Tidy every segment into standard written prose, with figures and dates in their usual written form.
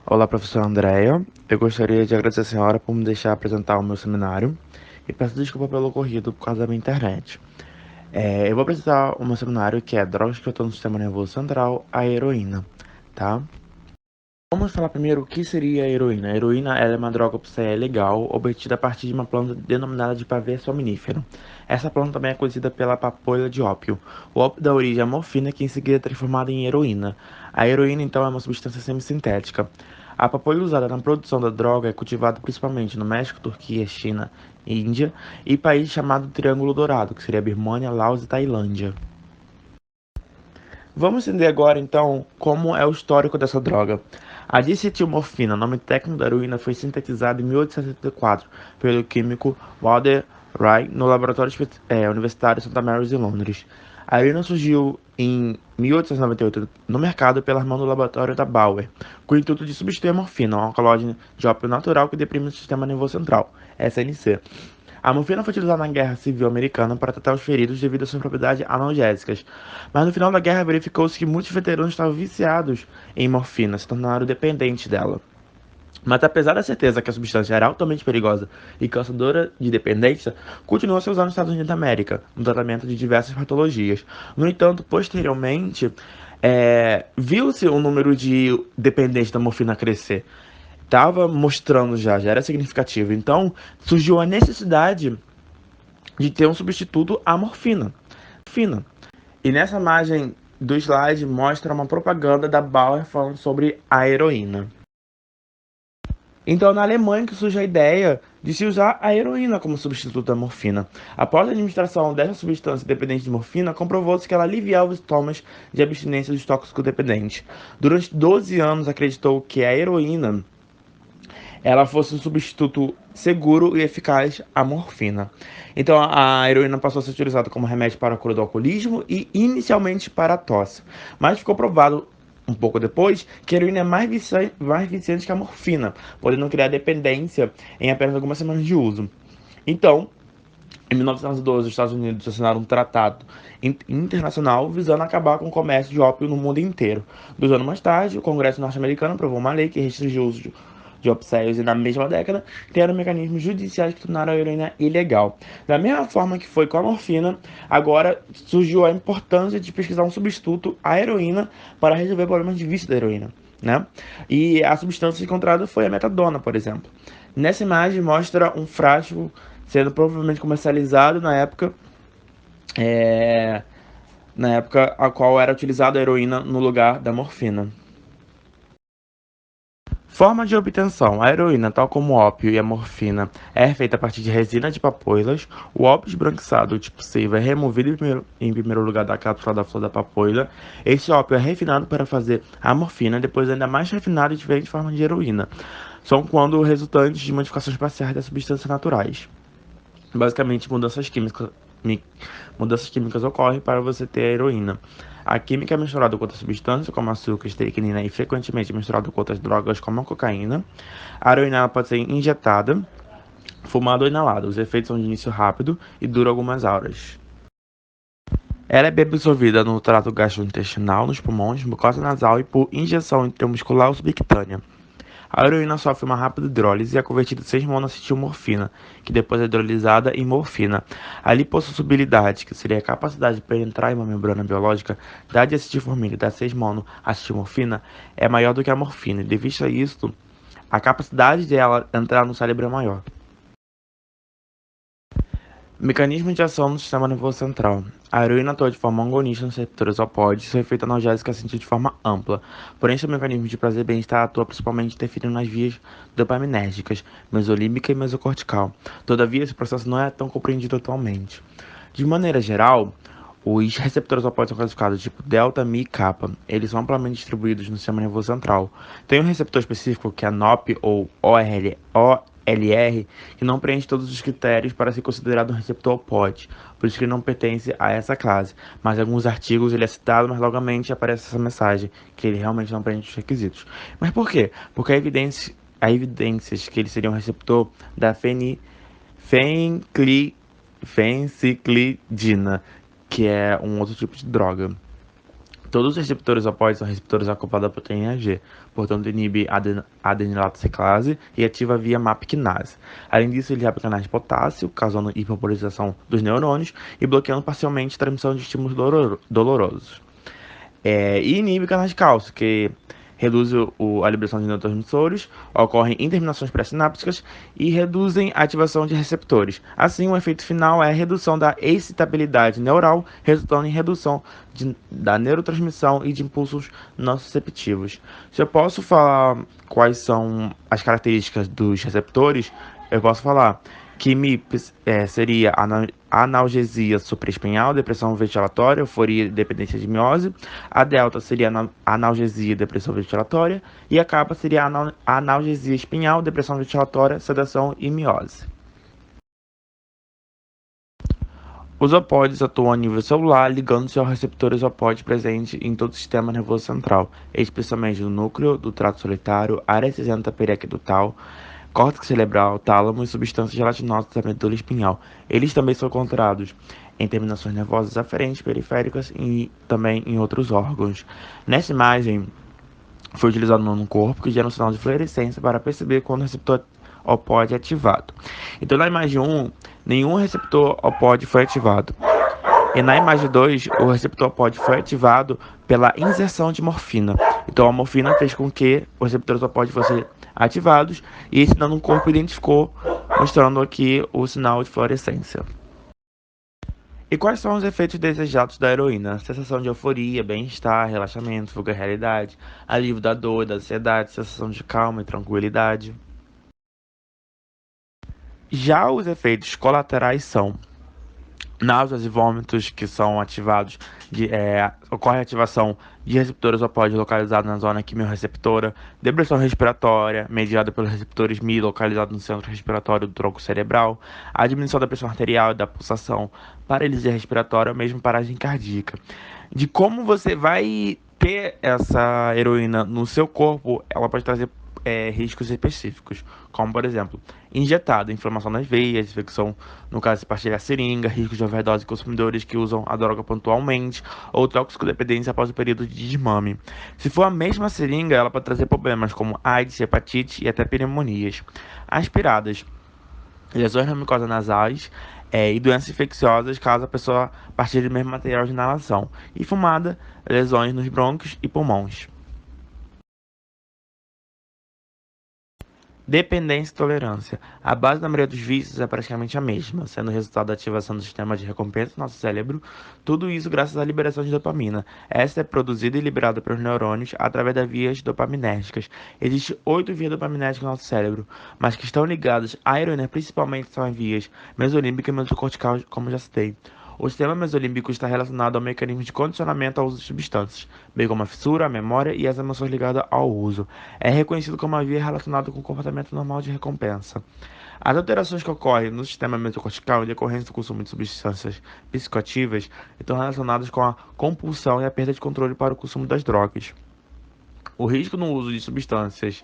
Olá, professora Andréia. Eu gostaria de agradecer a senhora por me deixar apresentar o meu seminário e peço desculpa pelo ocorrido por causa da minha internet. Eu vou apresentar o meu seminário que é Drogas que atuam no Sistema Nervoso Central, a heroína, tá? Vamos falar primeiro o que seria a heroína. A heroína ela é uma droga legal obtida a partir de uma planta denominada de pavê somnífero. Essa planta também é conhecida pela papoila de ópio. O ópio dá origem à morfina, que em seguida é transformada em heroína. A heroína, então, é uma substância semissintética. A papoila usada na produção da droga é cultivada principalmente no México, Turquia, China, Índia e país chamado Triângulo Dourado, que seria Birmânia, Laos e Tailândia. Vamos entender agora, então, como é o histórico dessa droga. A dicetilmorfina, nome técnico da heroína, foi sintetizada em 1874 pelo químico Walter Rye no laboratório universitário de St. Mary's em Londres. A heroína surgiu em 1898 no mercado pela mão do laboratório da Bauer, com o intuito de substituir a morfina, um alcaloide de ópio natural que deprime o sistema nervoso central, SNC. A morfina foi utilizada na Guerra Civil Americana para tratar os feridos devido às suas propriedades analgésicas, mas no final da guerra verificou-se que muitos veteranos estavam viciados em morfina, se tornaram dependentes dela. Mas apesar da certeza que a substância era altamente perigosa e causadora de dependência, continuou a ser usada nos Estados Unidos da América, no tratamento de diversas patologias. No entanto, posteriormente, viu-se o número de dependentes da morfina crescer. Estava mostrando já era significativo. Então, surgiu a necessidade de ter um substituto à morfina. E nessa imagem do slide mostra uma propaganda da Bauer falando sobre a heroína. Então, na Alemanha que surge a ideia de se usar a heroína como substituto da morfina. Após a administração dessa substância dependente de morfina, comprovou-se que ela aliviava os sintomas de abstinência dos toxicodependentes. Durante 12 anos, acreditou que a heroína ela fosse um substituto seguro e eficaz à morfina. Então, a heroína passou a ser utilizada como remédio para a cura do alcoolismo e inicialmente para a tosse. Mas ficou provado um pouco depois que a heroína é mais viciante que a morfina, podendo criar dependência em apenas algumas semanas de uso. Então, em 1912, os Estados Unidos assinaram um tratado internacional visando acabar com o comércio de ópio no mundo inteiro. 2 anos mais tarde, o Congresso norte-americano aprovou uma lei que restringiu o uso de opseios e, na mesma década, criaram mecanismos judiciais que tornaram a heroína ilegal. Da mesma forma que foi com a morfina, agora surgiu a importância de pesquisar um substituto à heroína para resolver problemas de vício da heroína, né? E a substância encontrada foi a metadona, por exemplo. Nessa imagem mostra um frasco sendo provavelmente comercializado é, na época a qual era utilizada a heroína no lugar da morfina. Forma de obtenção. A heroína, tal como o ópio e a morfina, é feita a partir de resina de papoilas. O ópio esbranquiçado, tipo seiva, é removido em primeiro lugar da cápsula da flor da papoila. Esse ópio é refinado para fazer a morfina, depois ainda mais refinado em diferentes formas de heroína. São quando resultantes de modificações parciais das substâncias naturais. Basicamente, mudanças químicas ocorrem para você ter a heroína. A química é misturada com outras substâncias, como açúcar, estricnina e frequentemente misturada com outras drogas, como a cocaína. A heroína pode ser injetada, fumada ou inalada. Os efeitos são de início rápido e duram algumas horas. Ela é bem absorvida no trato gastrointestinal, nos pulmões, mucosa nasal e por injeção intramuscular ou subcutânea. A heroína sofre uma rápida hidrólise e é convertida em 6-monoacetilmorfina, que depois é hidrolisada em morfina. A lipossolubilidade, que seria a capacidade de penetrar em uma membrana biológica da diacetilformina e da 6-monoacetilmorfina, é maior do que a morfina, e devido a isso, a capacidade de ela entrar no cérebro é maior. Mecanismo de ação no sistema nervoso central. A heroína atua de forma agonista nos receptores opioides, seu efeito analgésico é sentido de forma ampla. Porém, seu mecanismo de prazer e bem-estar atua principalmente interferindo nas vias dopaminérgicas, mesolímbica e mesocortical. Todavia, esse processo não é tão compreendido atualmente. De maneira geral, os receptores opioides são classificados tipo delta, mi e kappa. Eles são amplamente distribuídos no sistema nervoso central. Tem um receptor específico, que é a NOP ou OLR, que não preenche todos os critérios para ser considerado um receptor opioide, por isso que ele não pertence a essa classe. Mas em alguns artigos ele é citado, mas logicamente aparece essa mensagem, que ele realmente não preenche os requisitos. Mas por quê? Porque há evidências que ele seria um receptor da fenciclidina, que é um outro tipo de droga. Todos os receptores opóides são receptores acoplados à proteína G, portanto inibe a adenilato ciclase e ativa via MAP quinase. Além disso, ele abre canais de potássio, causando hiperpolarização dos neurônios e bloqueando parcialmente a transmissão de estímulos dolorosos. E inibe canais de cálcio, que reduz a liberação de neurotransmissores, ocorrem interminações pré-sinápticas e reduzem a ativação de receptores. Assim, o efeito final é a redução da excitabilidade neural, resultando em redução da neurotransmissão e de impulsos nociceptivos. Se eu posso falar quais são as características dos receptores, eu posso falar que MIPS seria analgesia supraespinhal, depressão ventilatória, euforia e dependência de miose. A delta seria analgesia, depressão ventilatória. E a kappa seria analgesia espinhal, depressão ventilatória, sedação e miose. Os opóides atuam a nível celular, ligando-se aos receptores opóides presentes em todo o sistema nervoso central, especialmente no núcleo do trato solitário, área cinzenta periaquedutal, córtex cerebral, tálamo e substâncias gelatinosas da medula espinhal. Eles também são encontrados em terminações nervosas aferentes periféricas e também em outros órgãos. Nessa imagem, foi utilizado um corpo que gera um sinal de fluorescência para perceber quando o receptor opóide é ativado. Então, na imagem 1, nenhum receptor opóide foi ativado. E na imagem 2, o receptor opóide foi ativado pela inserção de morfina. Então, a morfina fez com que os receptores opóides fossem ativados e esse sinal no corpo identificou, mostrando aqui o sinal de fluorescência. E quais são os efeitos desejados da heroína? Sensação de euforia, bem-estar, relaxamento, fuga à realidade, alívio da dor, da ansiedade, sensação de calma e tranquilidade. Já os efeitos colaterais são náuseas e vômitos, que são ativados, ocorre a ativação de receptores opóides localizados na zona quimiorreceptora, depressão respiratória, mediada pelos receptores Mi localizados no centro respiratório do tronco cerebral, a diminuição da pressão arterial e da pulsação, paralisia respiratória ou mesmo paragem cardíaca. De como você vai ter essa heroína no seu corpo, ela pode trazer riscos específicos, como por exemplo, injetado, inflamação nas veias, infecção, no caso de partilhar seringa, riscos de overdose em consumidores que usam a droga pontualmente, ou toxicodependência após o período de desmame. Se for a mesma seringa, ela pode trazer problemas como AIDS, hepatite e até pneumonias. Aspiradas, lesões na mucosa nasais e doenças infecciosas caso a pessoa partilhe do mesmo material de inalação. E fumada, lesões nos brônquios e pulmões. Dependência e tolerância. A base da maioria dos vícios é praticamente a mesma, sendo resultado da ativação do sistema de recompensa do nosso cérebro, tudo isso graças à liberação de dopamina. Essa é produzida e liberada pelos neurônios através das vias dopaminérgicas. Existem 8 vias dopaminérgicas no nosso cérebro, mas que estão ligadas à heroína principalmente são as vias mesolímbica e mesocortical, como já citei. O sistema mesolímbico está relacionado ao mecanismo de condicionamento ao uso de substâncias, bem como a fissura, a memória e as emoções ligadas ao uso. É reconhecido como uma via relacionada com o comportamento normal de recompensa. As alterações que ocorrem no sistema mesocortical em decorrência do consumo de substâncias psicoativas estão relacionadas com a compulsão e a perda de controle para o consumo das drogas. O risco no uso de substâncias,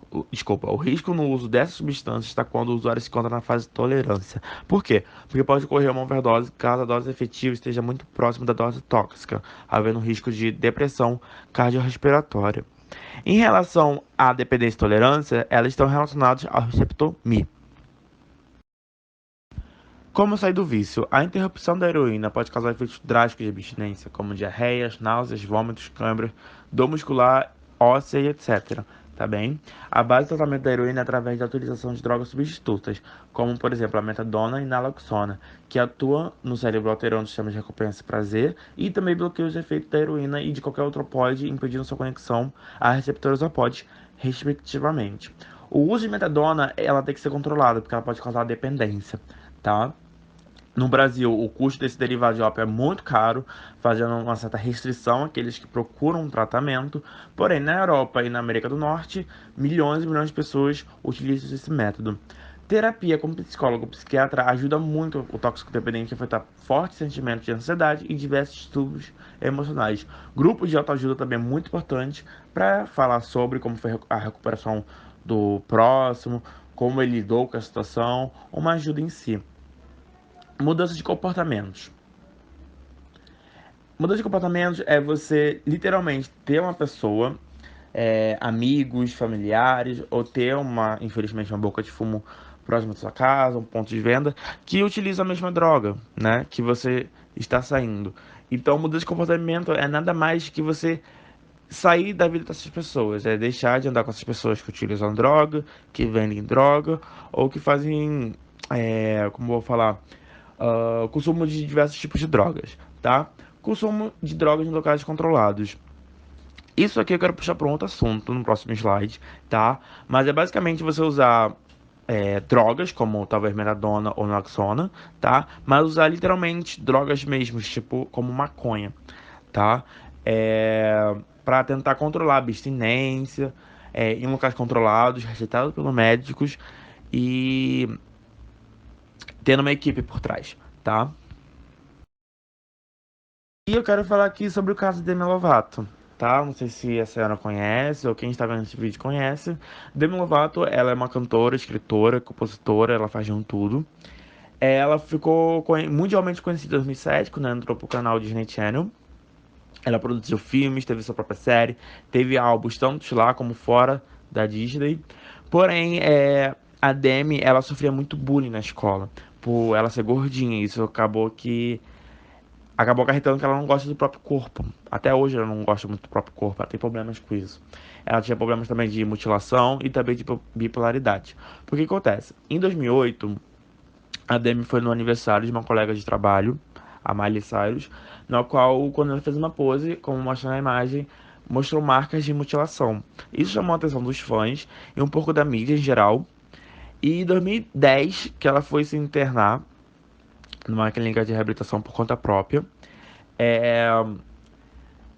o risco no uso dessas substâncias está quando o usuário se encontra na fase de tolerância. Por quê? Porque pode ocorrer uma overdose caso a dose efetiva esteja muito próxima da dose tóxica, havendo risco de depressão cardiorrespiratória. Em relação à dependência e tolerância, elas estão relacionadas ao receptor Mi. Como sair do vício? A interrupção da heroína pode causar efeitos drásticos de abstinência, como diarreias, náuseas, vômitos, câimbras, dor muscular, óssea e etc. Tá bem? A base do tratamento da heroína é através da utilização de drogas substitutas, como por exemplo a metadona e naloxona, que atuam no cérebro alterando o sistema de recompensa e prazer e também bloqueiam os efeitos da heroína e de qualquer outro opioide, impedindo sua conexão a receptores opioides, respectivamente. O uso de metadona, ela tem que ser controlado, porque ela pode causar dependência, tá? No Brasil, o custo desse derivado de ópio é muito caro, fazendo uma certa restrição àqueles que procuram um tratamento. Porém, na Europa e na América do Norte, milhões e milhões de pessoas utilizam esse método. Terapia como psicólogo ou psiquiatra ajuda muito o toxicodependente a afetar fortes sentimentos de ansiedade e diversos distúrbios emocionais. Grupo de autoajuda também é muito importante para falar sobre como foi a recuperação do próximo, como ele lidou com a situação, uma ajuda em si. Mudança de comportamentos. Mudança de comportamentos é você literalmente ter uma pessoa, amigos, familiares, ou ter infelizmente, uma boca de fumo próxima da sua casa, um ponto de venda, que utiliza a mesma droga, né? Que você está saindo. Então, mudança de comportamento é nada mais que você sair da vida dessas pessoas, é deixar de andar com essas pessoas que utilizam droga, que vendem droga, ou que fazem, como eu vou falar, consumo de diversos tipos de drogas, tá? Consumo de drogas em locais controlados. Isso aqui eu quero puxar para um outro assunto no próximo slide, tá? Mas é basicamente você usar drogas, como talvez meladona ou naloxona, tá? Mas usar literalmente drogas mesmo, tipo como maconha, tá? Para tentar controlar a abstinência, em locais controlados, receitados pelos médicos e tendo uma equipe por trás, tá? E eu quero falar aqui sobre o caso de Demi Lovato, tá? Não sei se a senhora conhece ou quem está vendo esse vídeo conhece. Demi Lovato, ela é uma cantora, escritora, compositora, ela faz de um tudo. Ela ficou mundialmente conhecida em 2007, quando ela entrou pro canal Disney Channel. Ela produziu filmes, teve sua própria série, teve álbuns tanto lá como fora da Disney. Porém, a Demi, ela sofria muito bullying na escola, por ela ser gordinha. Isso acabou acarretando que ela não gosta do próprio corpo. Até hoje ela não gosta muito do próprio corpo, ela tem problemas com isso. Ela tinha problemas também de mutilação e também de bipolaridade. Por que acontece? Em 2008, a Demi foi no aniversário de uma colega de trabalho, a Miley Cyrus, no qual, quando ela fez uma pose, como mostra na imagem, mostrou marcas de mutilação. Isso chamou a atenção dos fãs e um pouco da mídia em geral. E em 2010, que ela foi se internar numa clínica de reabilitação por conta própria, é,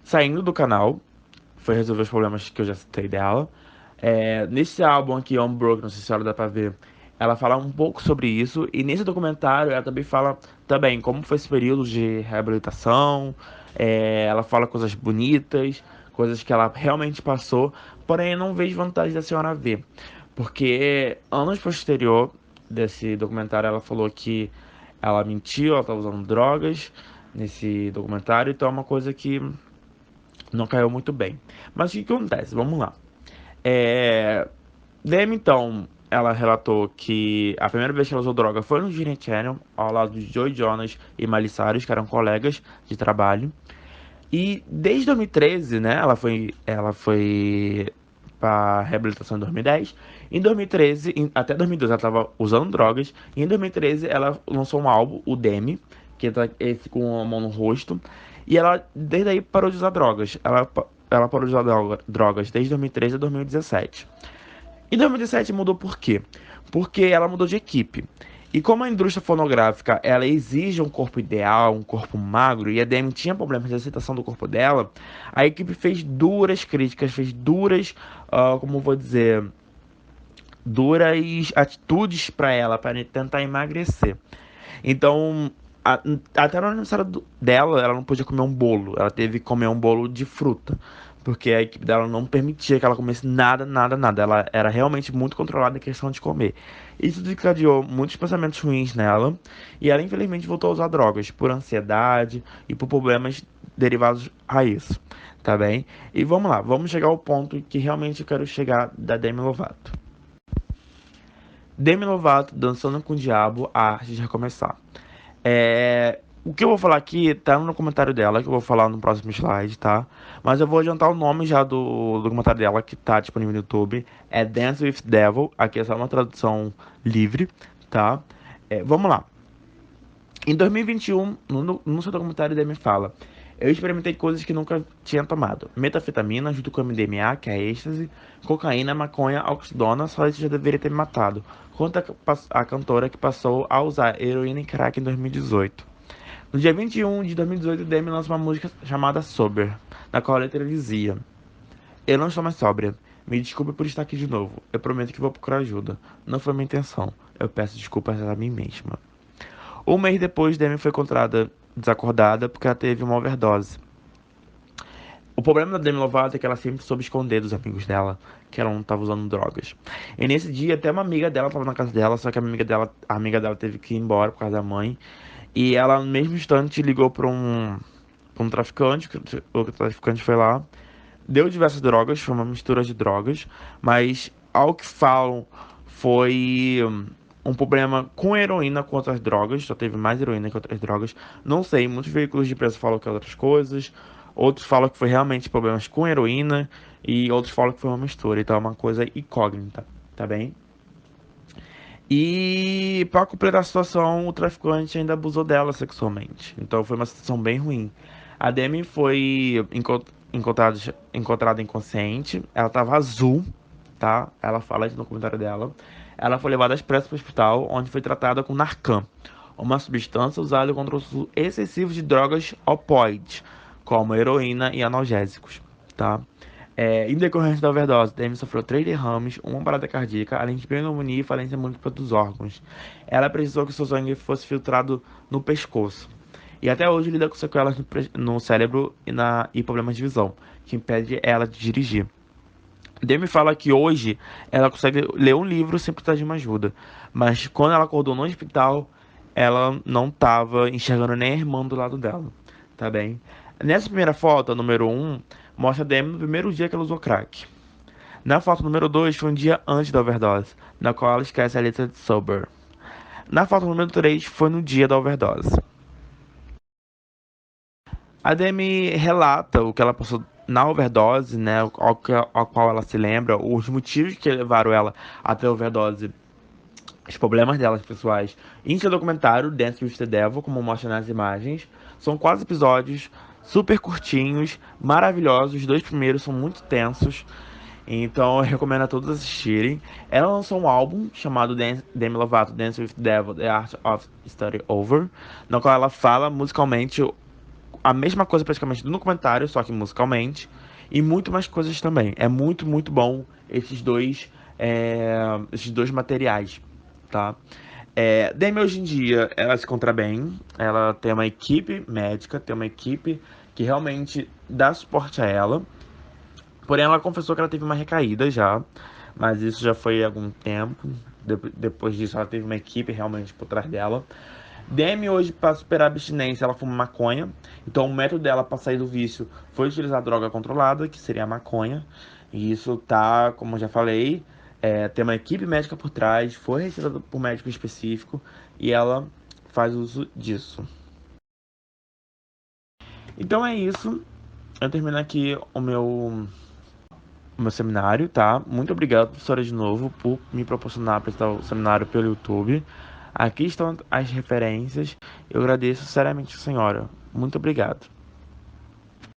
saindo do canal, foi resolver os problemas que eu já citei dela. Nesse álbum aqui, Unbroken, não sei se a senhora dá pra ver, ela fala um pouco sobre isso. E nesse documentário ela também fala também como foi esse período de reabilitação. Ela fala coisas bonitas, coisas que ela realmente passou. Porém, eu não vejo vantagem da senhora ver. Porque anos posterior desse documentário ela falou que ela mentiu, ela estava usando drogas nesse documentário. Então é uma coisa que não caiu muito bem. Mas o que acontece? Vamos lá. É... Demi, então, ela relatou que a primeira vez que ela usou droga foi no Disney Channel, ao lado de Joe Jonas e Miley Cyrus, que eram colegas de trabalho. E desde 2013, né, ela foi para reabilitação em 2010. Em 2013, até 2012 ela estava usando drogas. E em 2013 ela lançou um álbum, o Demi, que tá esse com a mão no rosto. E ela, desde aí, parou de usar drogas. Ela parou de usar drogas desde 2013 a 2017. Em 2017 mudou por quê? Porque ela mudou de equipe. E como a indústria fonográfica ela exige um corpo ideal, um corpo magro, e a DM tinha problemas de aceitação do corpo dela, a equipe fez duras críticas, fez duras, como eu vou dizer, duras atitudes para ela, para tentar emagrecer. Então, até no aniversário dela, ela não podia comer um bolo. Ela teve que comer um bolo de fruta. Porque a equipe dela não permitia que ela comesse nada, nada, nada. Ela era realmente muito controlada em questão de comer. Isso desencadeou muitos pensamentos ruins nela. E ela, infelizmente, voltou a usar drogas por ansiedade e por problemas derivados a isso. Tá bem? E vamos lá, vamos chegar ao ponto que realmente eu quero chegar da Demi Lovato. Demi Lovato dançando com o diabo, a arte de recomeçar. O que eu vou falar aqui tá no comentário dela, que eu vou falar no próximo slide, tá? Mas eu vou adiantar o nome já do documentário dela, que tá disponível no YouTube. É Dance with Devil, aqui é só uma tradução livre, tá? Vamos lá. Em 2021, no seu documentário, Demi fala: eu experimentei coisas que nunca tinha tomado. Metafetamina junto com MDMA, que é êxtase, cocaína, maconha, oxidona, só isso já deveria ter me matado. Conta a cantora que passou a usar heroína e crack em 2018. No dia 21 de 2018, Demi lança uma música chamada Sober, na qual a letra dizia: eu não estou mais sóbria. Me desculpe por estar aqui de novo. Eu prometo que vou procurar ajuda. Não foi minha intenção. Eu peço desculpas a mim mesma. Um mês depois, Demi foi encontrada desacordada porque ela teve uma overdose. O problema da Demi Lovato é que ela sempre soube esconder dos amigos dela que ela não estava usando drogas. E nesse dia, até uma amiga dela estava na casa dela, só que a amiga dela teve que ir embora por causa da mãe. E ela, no mesmo instante, ligou para um traficante, o traficante foi lá, deu diversas drogas, foi uma mistura de drogas, mas ao que falam foi um problema com heroína com outras drogas, só teve mais heroína que outras drogas. Não sei, muitos veículos de imprensa falam que é outras coisas, outros falam que foi realmente problemas com heroína e outros falam que foi uma mistura, então é uma coisa incógnita, tá bem? E para completar a situação, o traficante ainda abusou dela sexualmente. Então foi uma situação bem ruim. A Demi foi encontrada inconsciente. Ela tava azul, tá? Ela fala isso no comentário dela. Ela foi levada às pressas para o hospital, onde foi tratada com Narcan, uma substância usada contra o uso excessivo de drogas opioides, como heroína e analgésicos, tá? Em decorrência da overdose, Demi sofreu 3 derrames, uma parada cardíaca, além de pneumonia e falência múltipla dos órgãos. Ela precisou que seu sangue fosse filtrado no pescoço. E até hoje lida com sequelas no cérebro e problemas de visão, que impede ela de dirigir. Demi fala que hoje ela consegue ler um livro sem precisar de uma ajuda, mas quando ela acordou no hospital, ela não estava enxergando nem a irmã do lado dela, tá bem? Nessa primeira foto, a número 1, mostra a Demi no primeiro dia que ela usou crack. Na foto número 2, foi um dia antes da overdose, na qual ela esquece a letra de sober. Na foto número 3, foi no dia da overdose. A Demi relata o que ela passou na overdose, né, ao qual ela se lembra, os motivos que levaram ela até a overdose, os problemas delas pessoais. Em seu documentário, Dance with the Devil, como mostra nas imagens, são 4 episódios super curtinhos, maravilhosos. Os 2 primeiros são muito tensos, então eu recomendo a todos assistirem. Ela lançou um álbum chamado Demi Lovato, Dance with the Devil, The Art of Starting Over, no qual ela fala musicalmente a mesma coisa praticamente do documentário, só que musicalmente, e muito mais coisas também. É muito, muito bom esses dois materiais, tá? Demi hoje em dia, ela se encontra bem, ela tem uma equipe médica, tem uma equipe que realmente dá suporte a ela, porém ela confessou que ela teve uma recaída já, mas isso já foi há algum tempo. Depois disso, ela teve uma equipe realmente por trás dela. Demi hoje, para superar a abstinência, ela fuma maconha. Então o método dela para sair do vício foi utilizar droga controlada, que seria a maconha. E isso tá, como eu já falei, tem uma equipe médica por trás, foi receitada por um médico específico e ela faz uso disso. Então é isso. Eu termino aqui o meu seminário, tá? Muito obrigado, professora, de novo, por me proporcionar apresentar o seminário pelo YouTube. Aqui estão as referências. Eu agradeço seriamente a senhora. Muito obrigado.